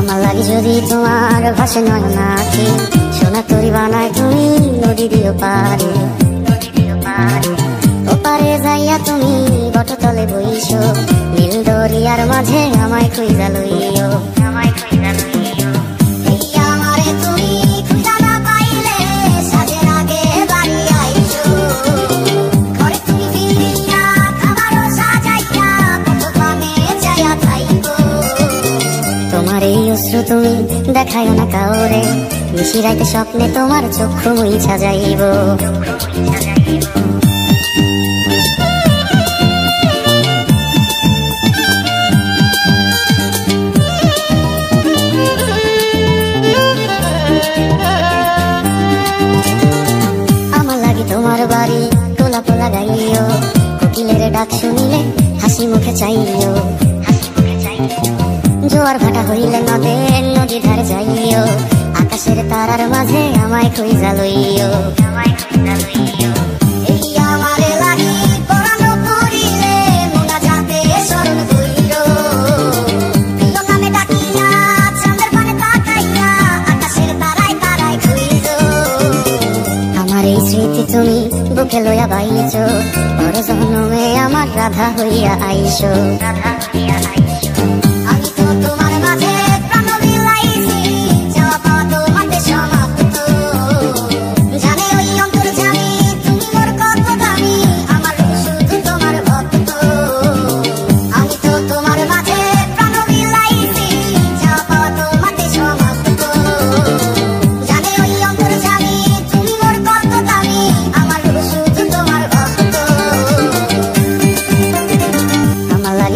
আমার লাগি যদি তোমার ভাসে নয়ন আঁখি, সোনা তরি বানায় তুমি নদী দিও পারে। ওপারে যাইয়া তুমি বটতলে বইছো, নীল দরিয়ার মাঝে আমায় খুঁজা লইও। তোমার এই অশ্রু তুমি দেখায়ও না কাউরে, নিশিরাইতে স্বপ্নে তোমার চক্ষু মুইছা যাইব। আমার লাগি তোমার বাড়ি গোলাপ লাগাইও, কোকিলের ডাক শুনিলে হাসি মুখে চাইও। জোয়ার ভাটা হইলে নদী ধারে যাইও, আকাশের তারার মাঝে আমায় খুঁজা লইও। আমার এই স্মৃতি তুমি বুকে লইয়া বাইছো, পর জন্মে আমার রাধা হইয়া আইসো।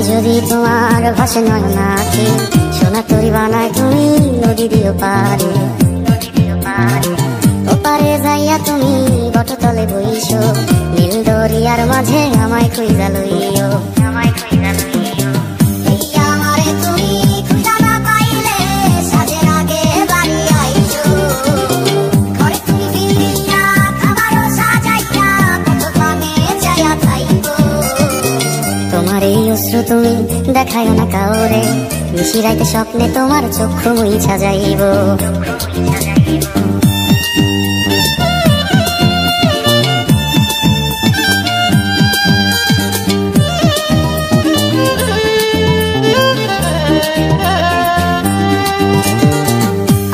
যদি তোমার ভাসে নয়ন আঁখি, সোনা তরি বানায় তুমি নদী দিও পারে। ওপারে যাইয়া তুমি বটতলে বইছো, নীল দরিয়ার মাঝে আমায় খুঁজা লইও। তোমার এই অশ্রু তুমি দেখায়ও না কাউরে, নিশিরাইতে স্বপ্নে তোমার চক্ষু মুইছা যাইব।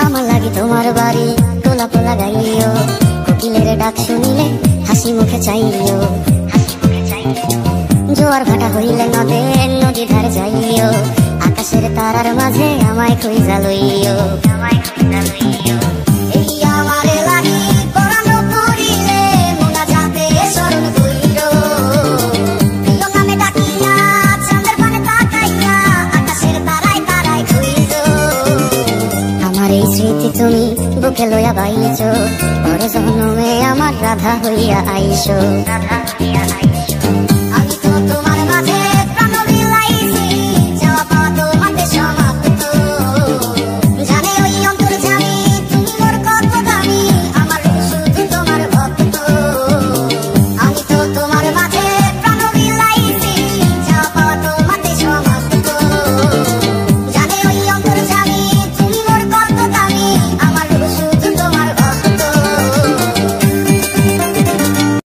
আমার লাগি তোমার বাড়ি গোলাপ লাগাইও, কোকিলের ডাক শুনিলে হাসি মুখে চাইও। জোয়ার ভাটা হইলে নদী ধারে যাইও, আকাশের তারার মাঝে আমায় খুঁজা লইও। আমার এই স্মৃতি তুমি বুকে লইয়া বাইছো, পর জন্মে আমার রাধা হইয়া আইসো।